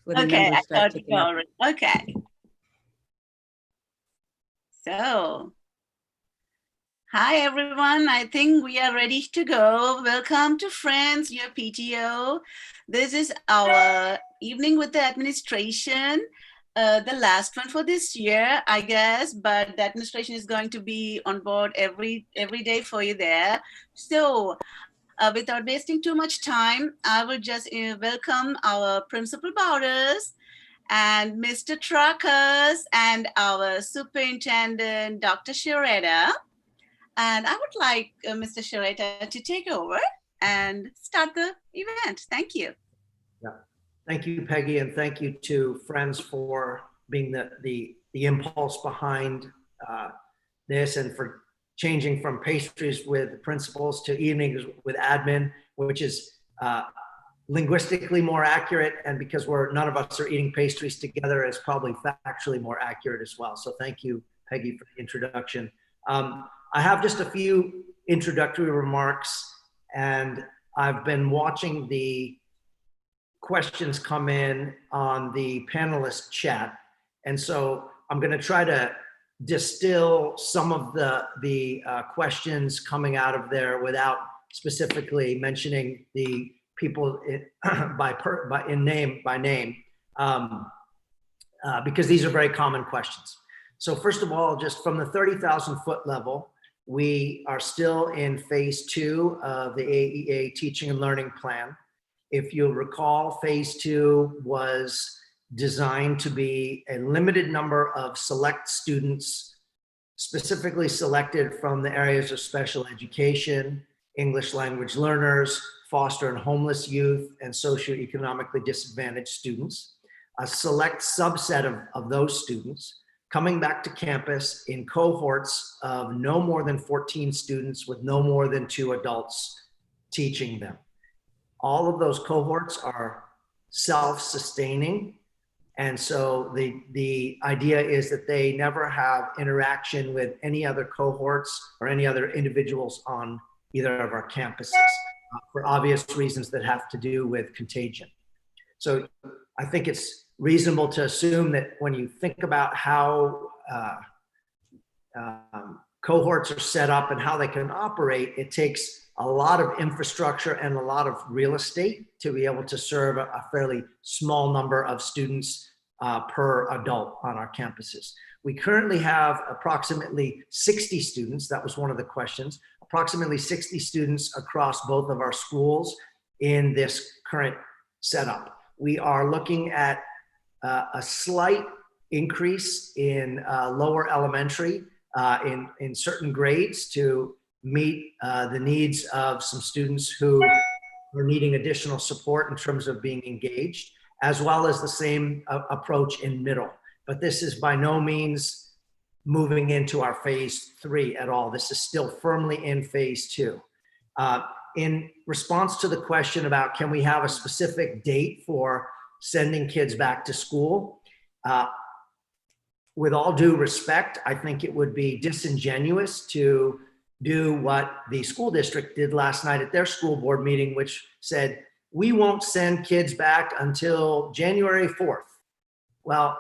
for the Okay, numbers I start got it ticking up. already. Okay. So, hi everyone. I think we are ready to go. Welcome to Friends, your PTO. This is our evening with the administration. The last one for this year, I guess, but the administration is going to be on board every day for you there. So, without wasting too much time, I will just welcome our principal boarders and Mr. Truckers and our superintendent, Dr. Sharetta. And I would like Mr. Sharetta to take over and start the event. Thank you. Yeah. Thank you, Peggy, and thank you to Friends for being the impulse behind this and for changing from pastries with principals to evenings with admin, which is linguistically more accurate, and because none of us are eating pastries together, is probably factually more accurate as well. So thank you, Peggy, for the introduction. I have just a few introductory remarks, and I've been watching the questions come in on the panelist chat. And so I'm going to try to distill some of the questions coming out of there without specifically mentioning the people by name, because these are very common questions. So first of all, just from the 30,000 foot level, we are still in phase 2 of the AEA teaching and learning plan. If you'll recall, phase 2 was designed to be a limited number of select students, specifically selected from the areas of special education, English language learners, foster and homeless youth, and socioeconomically disadvantaged students. A select subset of those students coming back to campus in cohorts of no more than 14 students with no more than 2 adults teaching them. All of those cohorts are self-sustaining. And so the idea is that they never have interaction with any other cohorts or any other individuals on either of our campuses for obvious reasons that have to do with contagion. So I think it's reasonable to assume that when you think about how cohorts are set up and how they can operate, it takes a lot of infrastructure and a lot of real estate to be able to serve a fairly small number of students per adult on our campuses. We currently have approximately 60 students. That was one of the questions. Approximately 60 students across both of our schools in this current setup. We are looking at a slight increase in lower elementary in certain grades to meet the needs of some students who are needing additional support in terms of being engaged, as well as the same approach in middle. But this is by no means moving into our phase 3 at all. This is still firmly in phase 2. In response to the question about can we have a specific date for sending kids back to school, with all due respect, I think it would be disingenuous to do what the school district did last night at their school board meeting, which said, we won't send kids back until January 4th. Well,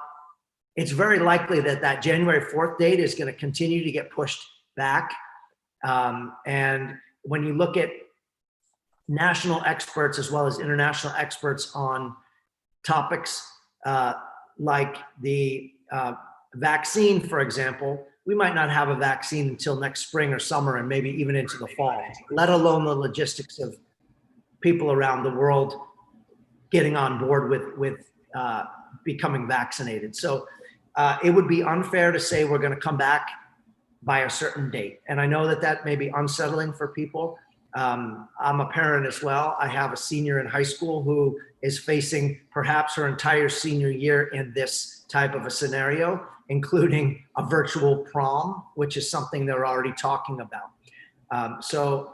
it's very likely that that January 4th date is going to continue to get pushed back. And when you look at national experts as well as international experts on topics like the vaccine, for example, we might not have a vaccine until next spring or summer and maybe even into the fall, let alone the logistics of people around the world getting on board with becoming vaccinated. So it would be unfair to say we're going to come back by a certain date. And I know that that may be unsettling for people. I'm a parent as well. I have a senior in high school who is facing perhaps her entire senior year in this type of a scenario, including a virtual prom, which is something they're already talking about. So,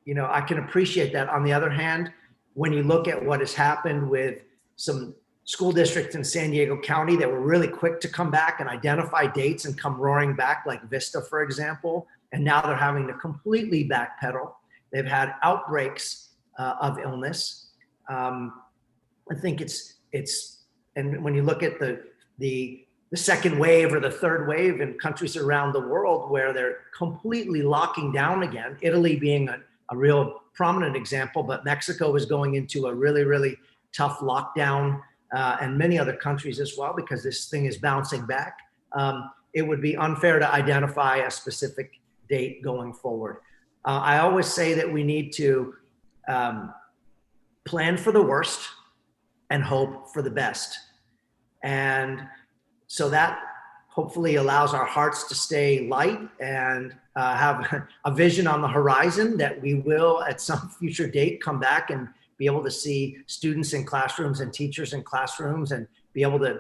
you know, I can appreciate that. On the other hand, when you look at what has happened with some school districts in San Diego County that were really quick to come back and identify dates and come roaring back, like Vista, for example, and now they're having to completely backpedal. They've had outbreaks of illness. I think it's and when you look at the second wave or the third wave in countries around the world where they're completely locking down again, Italy being a real prominent example, but Mexico is going into a really, really tough lockdown, and many other countries as well, because this thing is bouncing back. It would be unfair to identify a specific date going forward. I always say that we need to plan for the worst and hope for the best. And so that hopefully allows our hearts to stay light and have a vision on the horizon that we will at some future date come back and be able to see students in classrooms and teachers in classrooms and be able to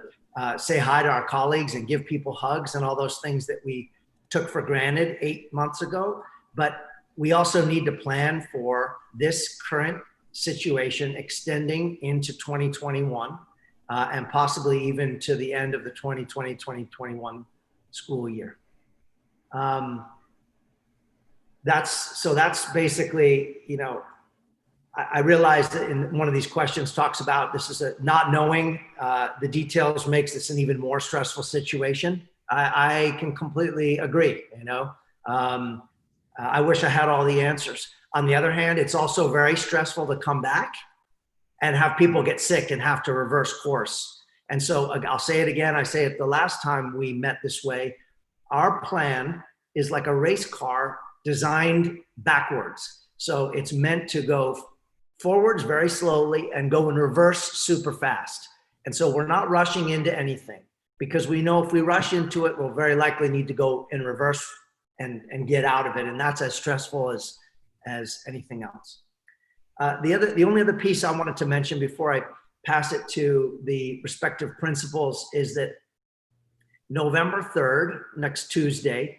say hi to our colleagues and give people hugs and all those things that we took for granted 8 months ago. But we also need to plan for this current situation extending into 2021 and possibly even to the end of the 2020-2021 school year. That's basically, you know, I realized that in one of these questions talks about this is a not knowing the details makes this an even more stressful situation. I can completely agree, you know. I wish I had all the answers. On the other hand, it's also very stressful to come back and have people get sick and have to reverse course. And so I'll say it again, I say it the last time we met this way, our plan is like a race car designed backwards. So it's meant to go forwards very slowly and go in reverse super fast. And so we're not rushing into anything because we know if we rush into it, we'll very likely need to go in reverse and get out of it. And that's as stressful as anything else. The only other piece I wanted to mention before I pass it to the respective principals is that November 3rd, next Tuesday,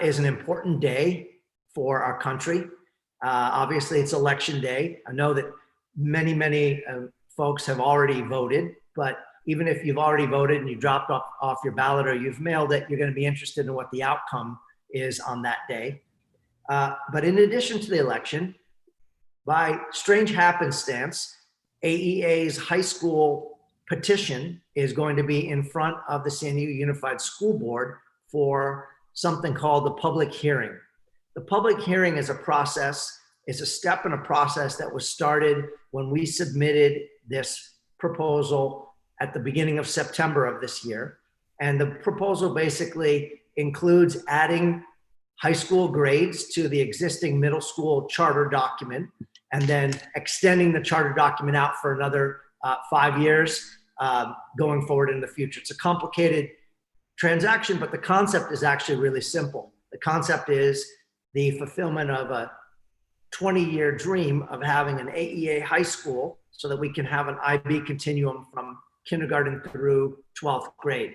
is an important day for our country. Obviously, it's election day. I know that many folks have already voted, but even if you've already voted and you dropped off your ballot or you've mailed it, you're going to be interested in what the outcome is on that day. But in addition to the election, by strange happenstance, AEA's high school petition is going to be in front of the San Diego Unified School Board for something called the public hearing. The public hearing is a process, it's a step in a process that was started when we submitted this proposal at the beginning of September of this year. And the proposal basically includes adding high school grades to the existing middle school charter document, and then extending the charter document out for another 5 years going forward in the future. It's a complicated transaction, but the concept is actually really simple. The concept is the fulfillment of a 20-year dream of having an AEA high school so that we can have an IB continuum from kindergarten through 12th grade.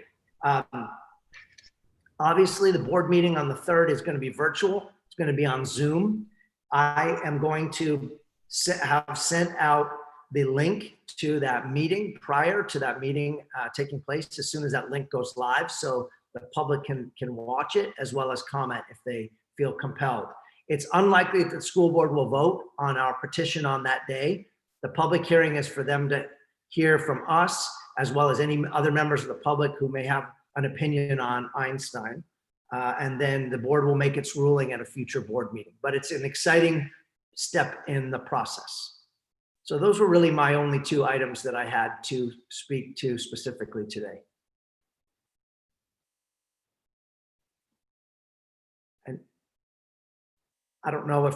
Obviously, the board meeting on the 3rd is going to be virtual. It's going to be on Zoom. I am going to have sent out the link to that meeting prior to that meeting taking place as soon as that link goes live, so the public can watch it as well as comment if they feel compelled. It's unlikely that the school board will vote on our petition on that day. The public hearing is for them to hear from us as well as any other members of the public who may have an opinion on Einstein. And then the board will make its ruling at a future board meeting. But it's an exciting step in the process. So those were really my only 2 items that I had to speak to specifically today. And I don't know if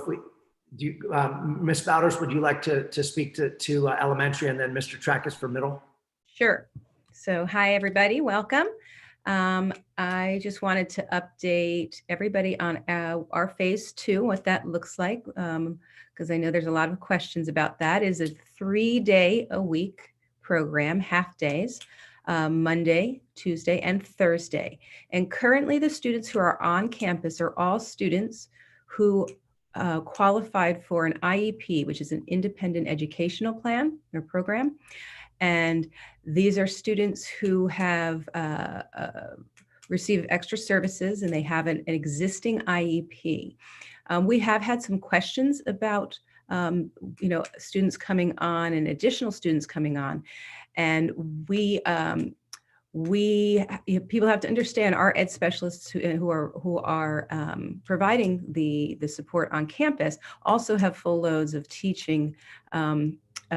Ms. Bowders, would you like to speak to elementary, and then Mr. Trackus for middle? Sure. So hi, everybody. Welcome. I just wanted to update everybody on our phase 2, what that looks like, because I know there's a lot of questions about that. Is a 3-day-a-week program, half days, Monday, Tuesday, and Thursday. And currently the students who are on campus are all students who qualified for an IEP, which is an independent educational plan or program. And these are students who have received extra services and they have an existing IEP. We have had some questions about, students coming on and additional students coming on. And people have to understand our ed specialists who are providing the support on campus also have full loads of teaching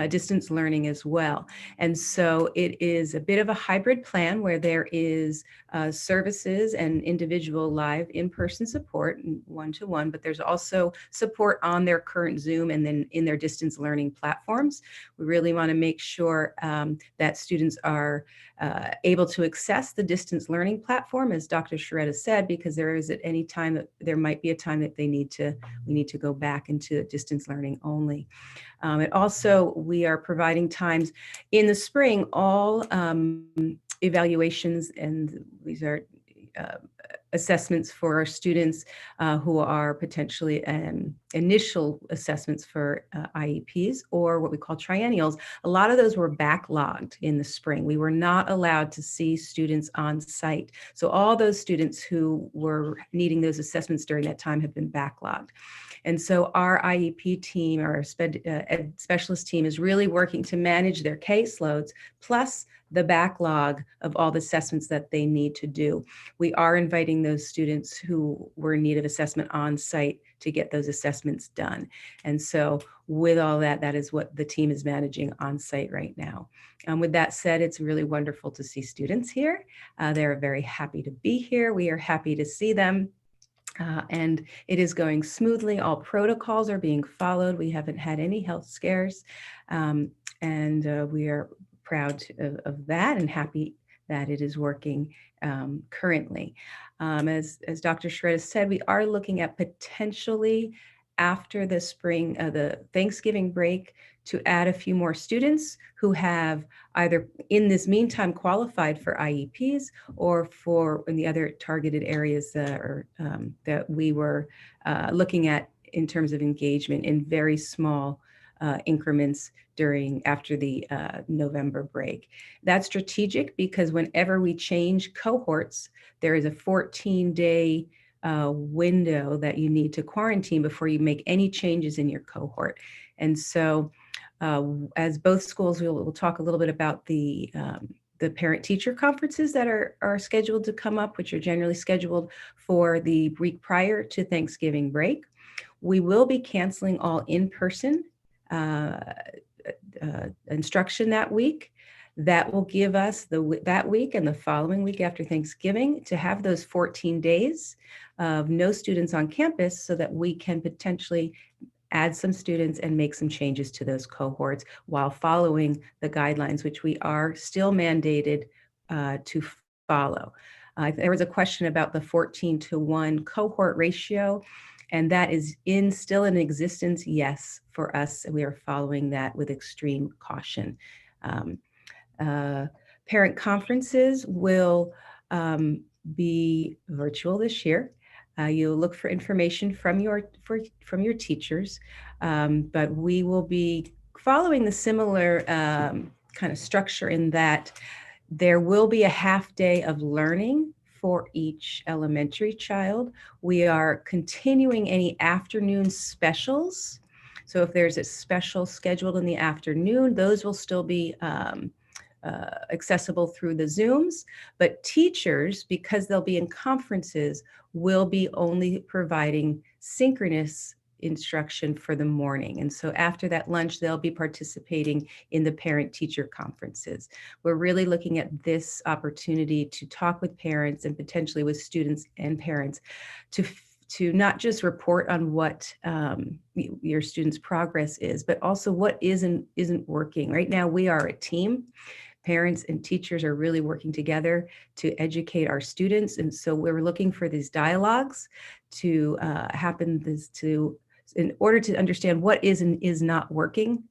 distance learning as well. And so it is a bit of a hybrid plan where there is services and individual live in-person support, one-to-one, but there's also support on their current Zoom and then in their distance learning platforms. We really want to make sure that students are able to access the distance learning platform, as Dr. Sharetta said, because there is at any time that there might be a time that we need to go back into distance learning only. And also, we are providing times in the spring, all evaluations, and these are assessments for our students who are potentially initial assessments for IEPs or what we call triennials. A lot of those were backlogged in the spring. We were not allowed to see students on site. So all those students who were needing those assessments during that time have been backlogged. And so our IEP team, our ed specialist team, is really working to manage their caseloads, plus the backlog of all the assessments that they need to do. We are inviting those students who were in need of assessment on site to get those assessments done. And so with all that, that is what the team is managing on site right now. With that said, it's really wonderful to see students here. They're very happy to be here. We are happy to see them. And it is going smoothly. All protocols are being followed. We haven't had any health scares. And we are proud of that and happy that it is working currently. As Dr. Sharetta said, we are looking at potentially after the spring, the Thanksgiving break, to add a few more students who have either in this meantime qualified for IEPs or for in the other targeted areas that we were looking at in terms of engagement in very small increments after the November break. That's strategic because whenever we change cohorts, there is a 14-day window that you need to quarantine before you make any changes in your cohort. And so as both schools, we'll talk a little bit about the parent-teacher conferences that are scheduled to come up, which are generally scheduled for the week prior to Thanksgiving break. We will be canceling all in-person instruction that week. That will give us that week and the following week after Thanksgiving to have those 14 days of no students on campus so that we can potentially add some students and make some changes to those cohorts while following the guidelines, which we are still mandated to follow. There was a question about the 14-to-1 cohort ratio, and that is still in existence, yes, for us. We are following that with extreme caution. Parent conferences will be virtual this year. You'll look for information from your teachers, but we will be following the similar kind of structure in that there will be a half day of learning for each elementary child. We are continuing any afternoon specials. So if there's a special scheduled in the afternoon, those will still be accessible through the Zooms, but teachers, because they'll be in conferences, will be only providing synchronous instruction for the morning. And so after that lunch, they'll be participating in the parent-teacher conferences. We're really looking at this opportunity to talk with parents and potentially with students and parents to not just report on what your students' progress is, but also what isn't working. Right now, we are a team. Parents and teachers are really working together to educate our students. And so we're looking for these dialogues to happen in order to understand what is and is not working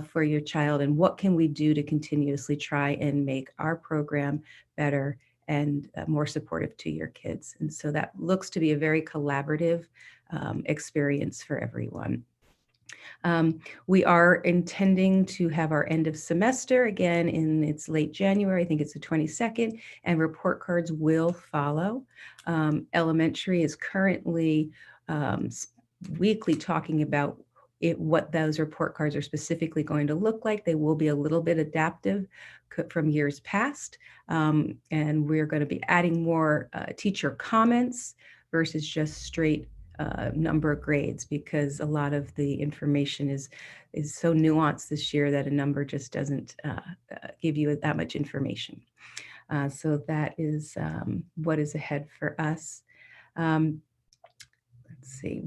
for your child and what can we do to continuously try and make our program better and more supportive to your kids. And so that looks to be a very collaborative experience for everyone. We are intending to have our end of semester again it's late January, I think it's the 22nd, and report cards will follow. Elementary is currently weekly talking about what those report cards are specifically going to look like. They will be a little bit adaptive from years past. And we're going to be adding more teacher comments versus just straight number of grades, because a lot of the information is so nuanced this year that a number just doesn't give you that much information. So that is what is ahead for us. Let's see,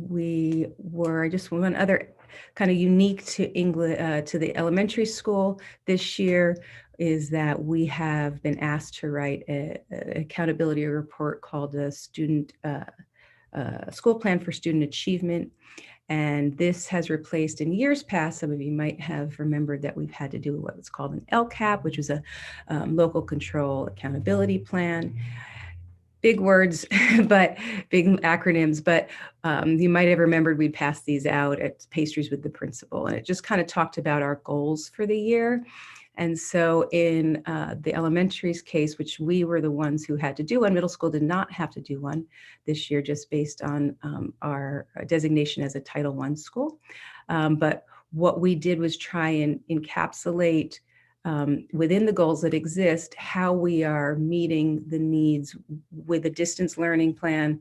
just one other kind of unique to English, to the elementary school this year, is that we have been asked to write an accountability report called a school plan for student achievement. And this has replaced, in years past, some of you might have remembered that we've had to do what was called an LCAP, which is a local control accountability plan. Big words, but big acronyms, but you might have remembered we'd passed these out at pastries with the principal, and it just kind of talked about our goals for the year. And so in the elementary's case, which we were the ones who had to do one, middle school did not have to do one this year, just based on our designation as a Title I school. But what we did was try and encapsulate within the goals that exist, how we are meeting the needs with a distance learning plan,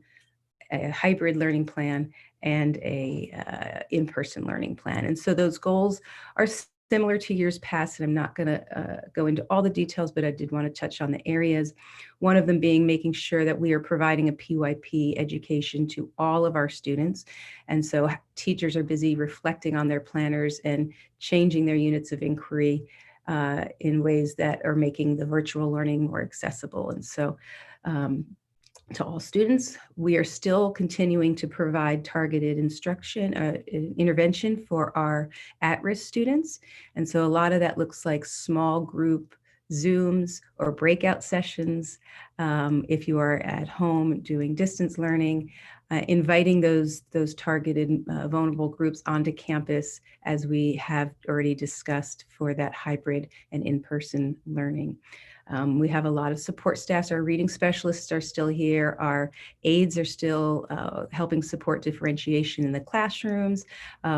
a hybrid learning plan, and a in-person learning plan. And so those goals are similar to years past, and I'm not going to go into all the details, but I did want to touch on the areas. One of them being making sure that we are providing a PYP education to all of our students. And so teachers are busy reflecting on their planners and changing their units of inquiry in ways that are making the virtual learning more accessible. And so to all students, we are still continuing to provide targeted instruction, intervention for our at-risk students. And so a lot of that looks like small group Zooms or breakout sessions. If you are at home doing distance learning, inviting those targeted vulnerable groups onto campus, as we have already discussed, for that hybrid and in-person learning. We have a lot of support staffs. Our reading specialists are still here. Our aides are still helping support differentiation in the classrooms.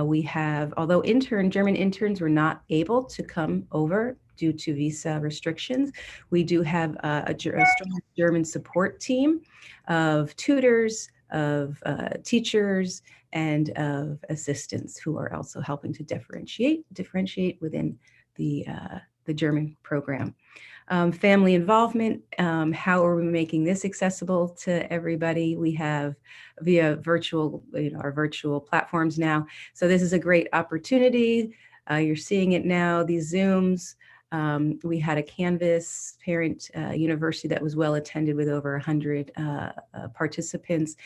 We have, although German interns were not able to come over due to visa restrictions, we do have a strong German support team of tutors, of teachers, and of assistants who are also helping to differentiate within the German program. Family involvement, how are we making this accessible to everybody? We have via virtual, our virtual platforms now. So this is a great opportunity. You're seeing it now, these Zooms. We had a Canvas parent university that was well attended with over 100 participants.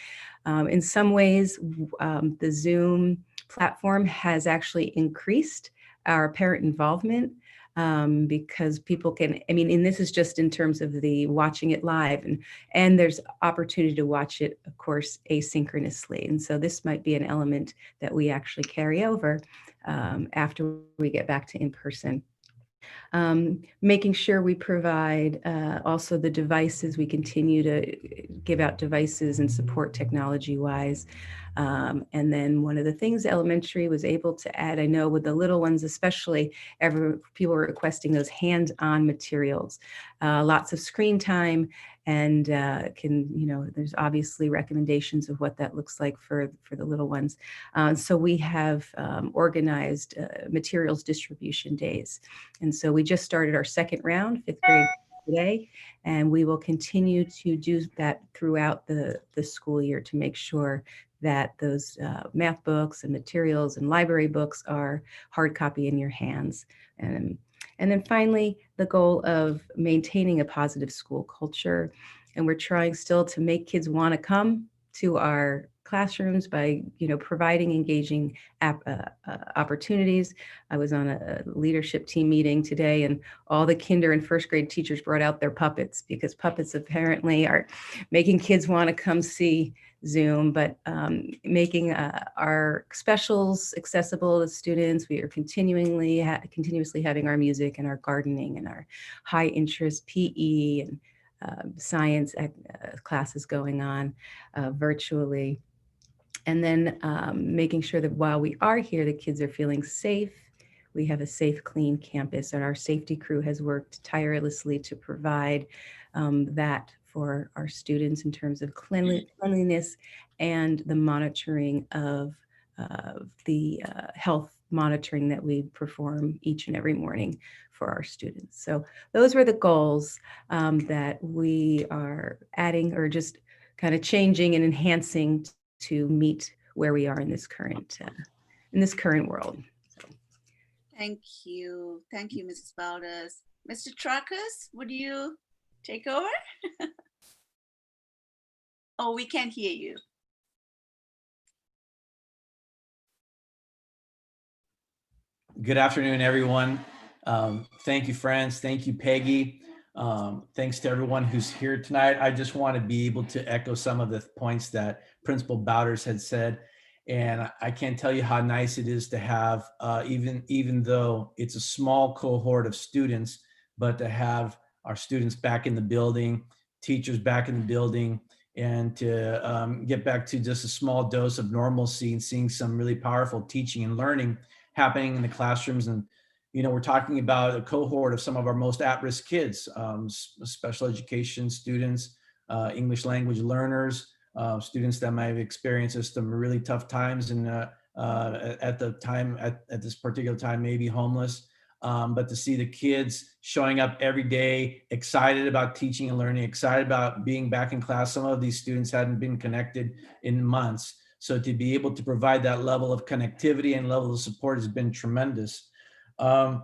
In some ways, the Zoom platform has actually increased our parent involvement, because people can, and this is just in terms of the watching it live, and there's opportunity to watch it, of course, asynchronously. And so this might be an element that we actually carry over after we get back to in-person. Making sure we provide also the devices. We continue to give out devices and support technology-wise. And then one of the things elementary was able to add, I know with the little ones especially, people were requesting those hands-on materials, lots of screen time, and there's obviously recommendations of what that looks like for the little ones. So we have organized materials distribution days. And so we just started our second round, 5th grade today, and we will continue to do that throughout the school year to make sure that those math books and materials and library books are hard copy in your hands. And then finally, the goal of maintaining a positive school culture. And we're trying still to make kids want to come to our classrooms by, providing engaging opportunities. I was on a leadership team meeting today, and all the kinder and first grade teachers brought out their puppets, because puppets apparently are making kids want to come see Zoom, but making our specials accessible to students. We are continuously having our music and our gardening and our high interest PE and science classes going on virtually. And then making sure that while we are here, the kids are feeling safe. We have a safe, clean campus, and our safety crew has worked tirelessly to provide that for our students in terms of cleanliness and the monitoring of the health monitoring that we perform each and every morning for our students. So those were the goals that we are adding or just kind of changing and enhancing to meet where we are in this current world. Thank you. Thank you, Mrs. Bowders. Mr. Truckers, would you take over? Oh, we can't hear you. Good afternoon, everyone. Thank you, friends. Thank you, Peggy. Thanks to everyone who's here tonight. I just want to be able to echo some of the points that Principal Bowders had said. And I can't tell you how nice it is to have, even though it's a small cohort of students, but to have our students back in the building, teachers back in the building, and to get back to just a small dose of normalcy and seeing some really powerful teaching and learning happening in the classrooms. And we're talking about a cohort of some of our most at-risk kids, special education students, English language learners, students that might have experienced some really tough times and at this particular time, maybe homeless. But to see the kids showing up every day, excited about teaching and learning, excited about being back in class. Some of these students hadn't been connected in months. So to be able to provide that level of connectivity and level of support has been tremendous. I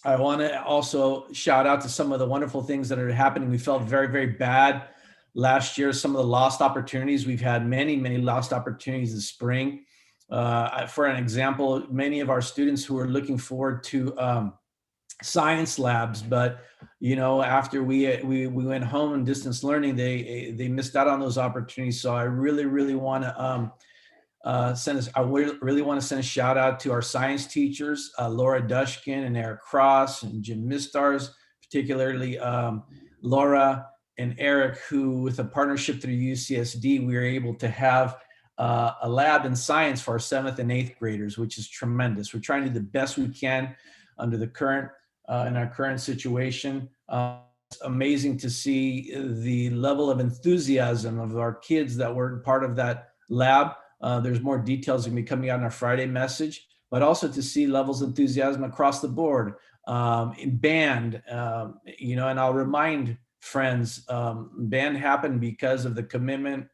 want to also shout out to some of the wonderful things that are happening. We felt very, very bad last year. Some of the lost opportunities. We've had many, many lost opportunities this spring. For an example, many of our students who are looking forward to science labs, but after we went home and distance learning, they missed out on those opportunities. So I really, really want to really want to send a shout out to our science teachers, Laura Dushkin and Eric Cross and Jim Mistars, particularly Laura and Eric, who with a partnership through UCSD, we were able to have a lab in science for our 7th and 8th graders, which is tremendous. We're trying to do the best we can under the current, in our current situation. It's amazing to see the level of enthusiasm of our kids that were part of that lab. There's more details going to be coming out in our Friday message, but also to see levels of enthusiasm across the board in band, and I'll remind friends, band happened because of the commitment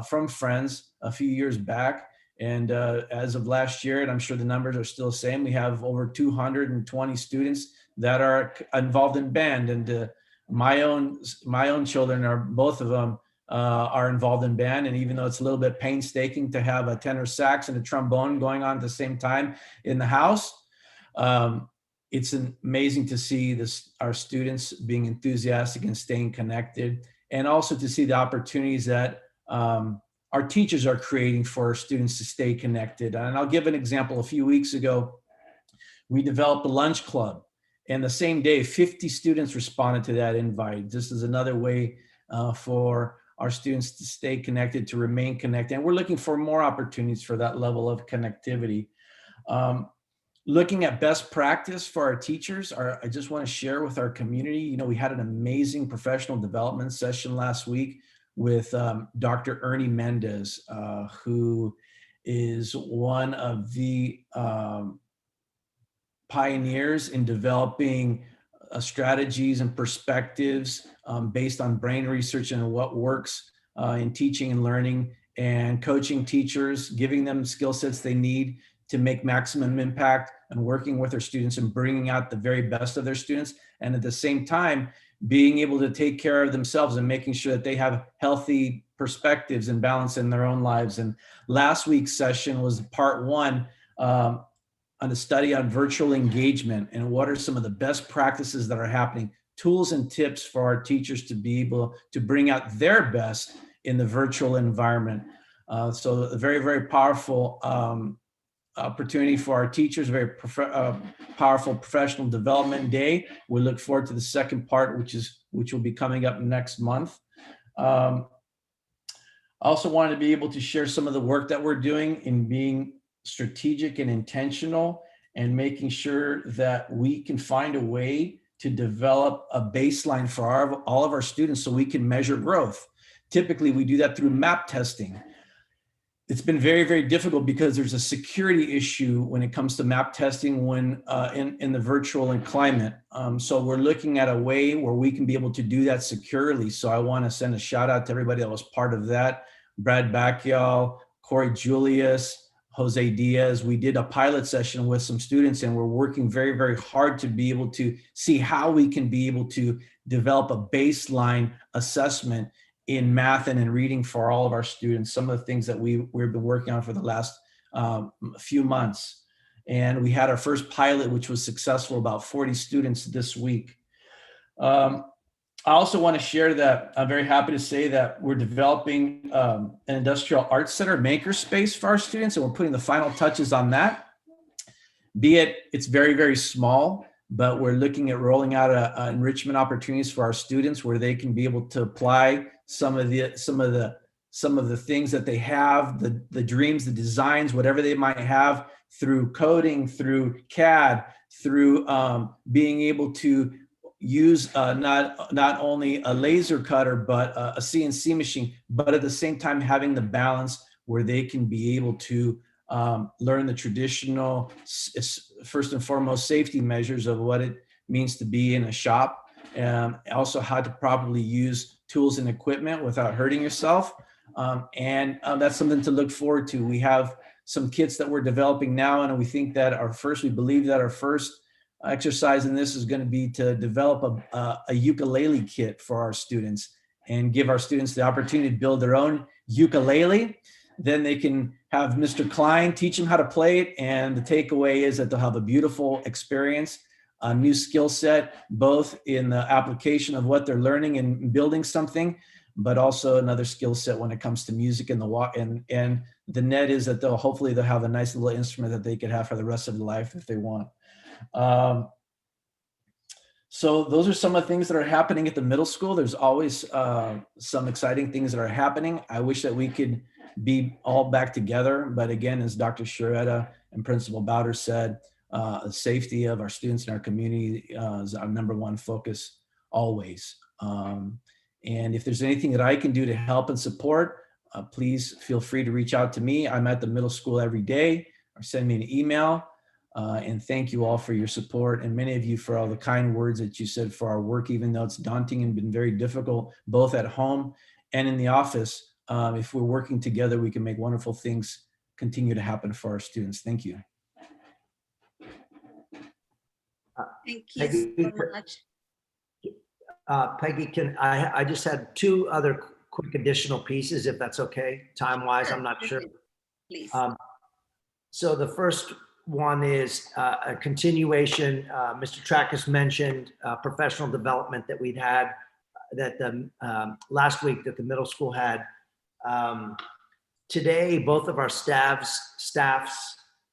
from friends a few years back. And as of last year, and I'm sure the numbers are still the same, we have over 220 students that are involved in band. And my own children are, both of them, are involved in band. And even though it's a little bit painstaking to have a tenor sax and a trombone going on at the same time in the house, it's amazing to see our students being enthusiastic and staying connected, and also to see the opportunities that our teachers are creating for our students to stay connected. And I'll give an example. A few weeks ago, we developed a lunch club, and the same day, 50 students responded to that invite. This is another way for our students to stay connected, to remain connected. And we're looking for more opportunities for that level of connectivity. Looking at best practice for our teachers, I just want to share with our community, we had an amazing professional development session last week with Dr. Ernie Mendez, who is one of the pioneers in developing strategies and perspectives based on brain research and what works in teaching and learning, and coaching teachers, giving them skill sets they need to make maximum impact, and working with their students and bringing out the very best of their students. And at the same time, being able to take care of themselves and making sure that they have healthy perspectives and balance in their own lives. And last week's session was part 1 on a study on virtual engagement and what are some of the best practices that are happening, tools and tips for our teachers to be able to bring out their best in the virtual environment. So a very, very powerful opportunity for our teachers, very powerful professional development day. We look forward to the second part, which will be coming up next month. I also wanted to be able to share some of the work that we're doing in being strategic and intentional and making sure that we can find a way to develop a baseline for all of our students so we can measure growth. Typically, we do that through map testing. It's been very, very difficult because there's a security issue when it comes to map testing when in the virtual and climate. So we're looking at a way where we can be able to do that securely. So I want to send a shout out to everybody that was part of that. Brad Bacchial, Corey Julius, Jose Diaz. We did a pilot session with some students and we're working very, very hard to be able to see how we can be able to develop a baseline assessment in math and in reading for all of our students, some of the things that we've been working on for the last few months. And we had our first pilot, which was successful, about 40 students this week. I also want to share that I'm very happy to say that we're developing an industrial arts center makerspace for our students, and we're putting the final touches on that. It's very, very small, but we're looking at rolling out enrichment opportunities for our students where they can be able to apply some of the things that they have, the dreams, the designs, whatever they might have through coding, through CAD, through being able to use not only a laser cutter, but a CNC machine, but at the same time having the balance where they can be able to learn the traditional, first and foremost, safety measures of what it means to be in a shop, and also how to properly use tools and equipment without hurting yourself. That's something to look forward to. We have some kits that we're developing now, and we believe that our first exercise in this is going to be to develop a ukulele kit for our students and give our students the opportunity to build their own ukulele. Then they can have Mr. Klein teach them how to play it. And the takeaway is that they'll have a beautiful experience, a new skill set, both in the application of what they're learning and building something, but also another skill set when it comes to music and the net is that hopefully they'll have a nice little instrument that they could have for the rest of their life if they want. So those are some of the things that are happening at the middle school. There's always some exciting things that are happening. I wish that we could be all back together. But again, as Dr. Sharetta and Principal Bowder said, the safety of our students and our community is our number one focus always. And if there's anything that I can do to help and support, please feel free to reach out to me. I'm at the middle school every day, or send me an email. And thank you all for your support, and many of you for all the kind words that you said for our work, even though it's daunting and been very difficult, both at home and in the office. If we're working together, we can make wonderful things continue to happen for our students. Thank you. Thank you so much. Peggy, I just had two other quick additional pieces, if that's okay, time-wise, I'm not sure. Please. So the first one is a continuation. Mr. Trackus mentioned professional development that we'd had that last week that the middle school had. Today, both of our staffs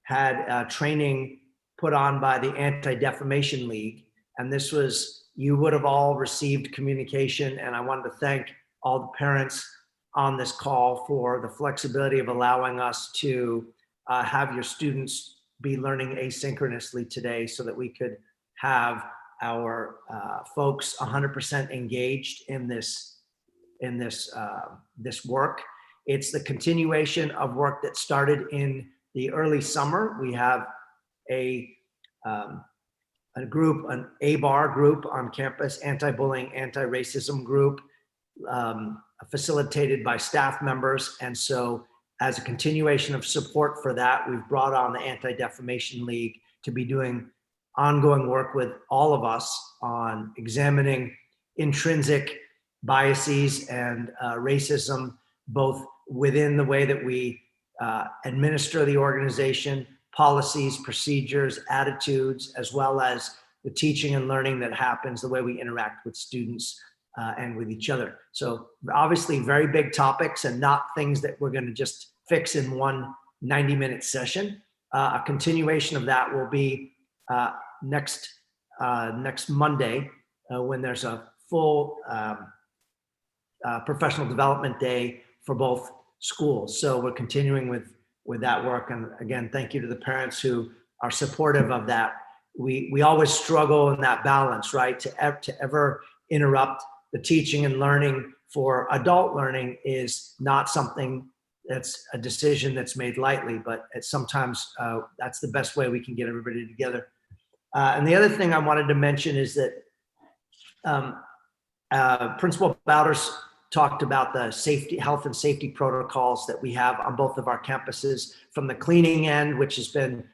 had training put on by the Anti-Defamation League. And this was, you would have all received communication, and I wanted to thank all the parents on this call for the flexibility of allowing us to have your students be learning asynchronously today so that we could have our folks 100% engaged in this work. It's the continuation of work that started in the early summer. We have a group, an ABAR group on campus, anti-bullying, anti-racism group, facilitated by staff members. And so as a continuation of support for that, we've brought on the Anti-Defamation League to be doing ongoing work with all of us on examining intrinsic biases and racism, both within the way that we administer the organization, policies, procedures, attitudes, as well as the teaching and learning that happens, the way we interact with students and with each other. So obviously very big topics and not things that we're going to just fix in one 90-minute session. A continuation of that will be next Monday when there's a full professional development day for both schools. So we're continuing with that work. And again, thank you to the parents who are supportive of that. We always struggle in that balance, right? To ever interrupt the teaching and learning for adult learning is not something that's a decision that's made lightly, but it's sometimes that's the best way we can get everybody together. And the other thing I wanted to mention is that Principal Bowders talked about the safety, health and safety protocols that we have on both of our campuses, from the cleaning end, which has been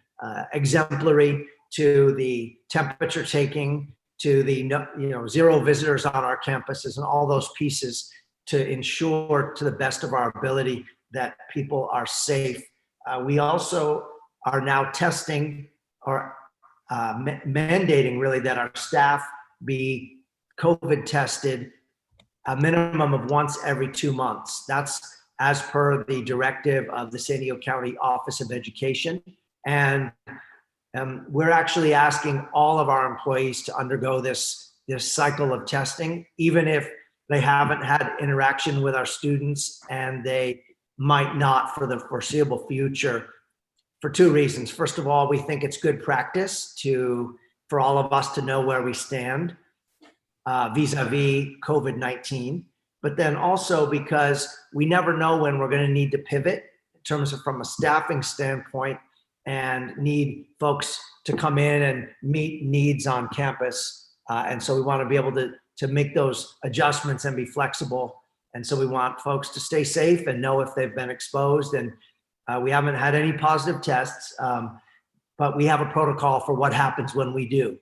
exemplary, to the temperature taking, to the zero visitors on our campuses, and all those pieces to ensure to the best of our ability that people are safe. We also are now testing or mandating really that our staff be COVID tested a minimum of once every 2 months. That's as per the directive of the San Diego County Office of Education. And we're actually asking all of our employees to undergo this cycle of testing, even if they haven't had interaction with our students, and they might not for the foreseeable future, for two reasons. First of all, we think it's good practice for all of us to know where we stand vis-a-vis COVID-19, but then also because we never know when we're going to need to pivot in terms of from a staffing standpoint and need folks to come in and meet needs on campus. And so we want to be able to make those adjustments and be flexible. And so we want folks to stay safe and know if they've been exposed. And we haven't had any positive tests, but we have a protocol for what happens when we do.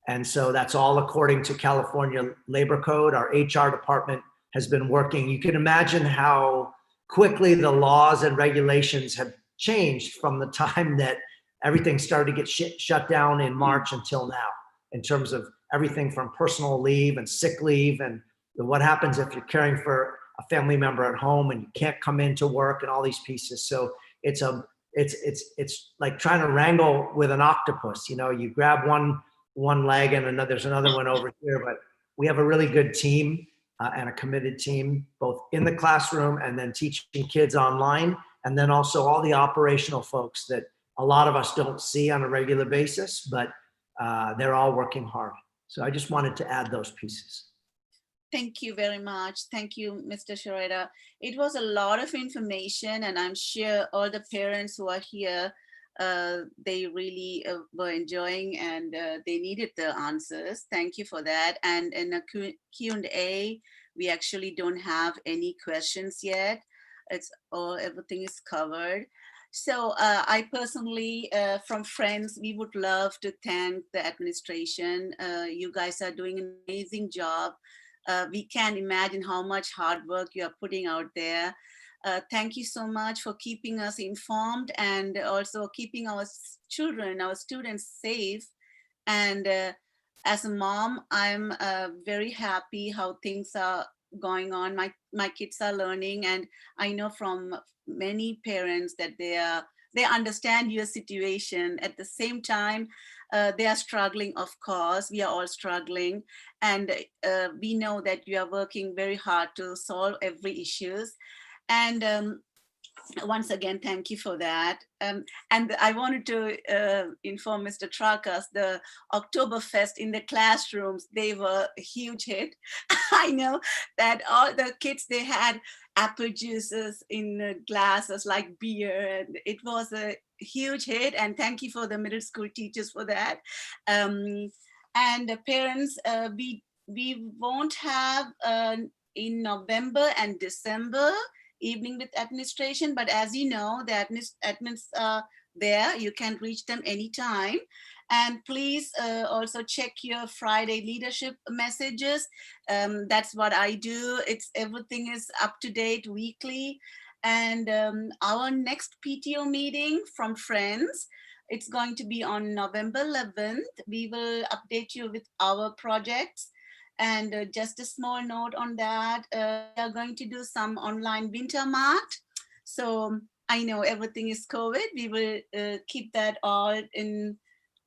And so that's all according to California Labor Code. Our HR department has been working. You can imagine how quickly the laws and regulations have changed from the time that everything started to get shut down in March until now, in terms of everything from personal leave and sick leave, and what happens if you're caring for a family member at home and you can't come into work, and all these pieces. So it's like trying to wrangle with an octopus. You grab one leg and there's another one over here, but we have a really good team and a committed team, both in the classroom and then teaching kids online, and then also all the operational folks that a lot of us don't see on a regular basis, but they're all working hard. So I just wanted to add those pieces. Thank you very much. Thank you, Mr. Shareda. It was a lot of information, and I'm sure all the parents who are here, they really were enjoying, and they needed the answers. Thank you for that. And in a Q&A, we actually don't have any questions yet. Everything is covered. So I personally, from Friends, we would love to thank the administration. You guys are doing an amazing job. We can't imagine how much hard work you are putting out there. Thank you so much for keeping us informed and also keeping our children, our students safe. And as a mom, I'm very happy how things are going on. My kids are learning, and I know from many parents that they understand your situation. At the same time, they are struggling, of course. We are all struggling, and we know that you are working very hard to solve every issues. And once again, thank you for that. And I wanted to inform Mr. Trakas, the Oktoberfest in the classrooms, they were a huge hit. I know that all the kids, they had apple juices in glasses like beer, and it was a huge hit. And thank you for the middle school teachers for that. And the parents, we won't have in November and December evening with administration, but as you know, the admins are there. You can reach them anytime. And please also check your Friday leadership messages. That's what I do. Everything is up to date weekly. And our next PTO meeting from Friends, it's going to be on November 11th. We will update you with our projects. And just a small note on that, we are going to do some online winter mart. So I know everything is COVID. We will keep that all in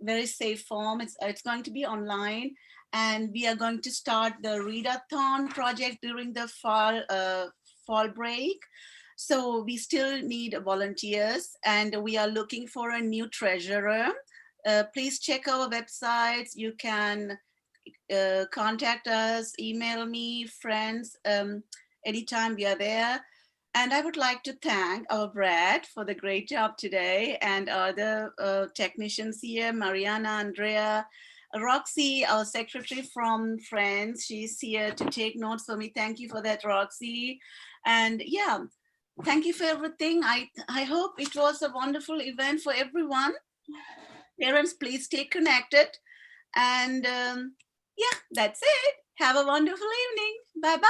very safe form. It's going to be online. And we are going to start the readathon project during the fall break. So we still need volunteers, and we are looking for a new treasurer. Please check our websites. You can contact us, email me, friends, anytime we are there. And I would like to thank our Brad for the great job today, and other technicians here, Mariana, Andrea, Roxy, our secretary from France. She's here to take notes for me. Thank you for that, Roxy. And yeah, thank you for everything. I hope it was a wonderful event for everyone. Parents, please stay connected. And yeah, that's it. Have a wonderful evening. Bye-bye.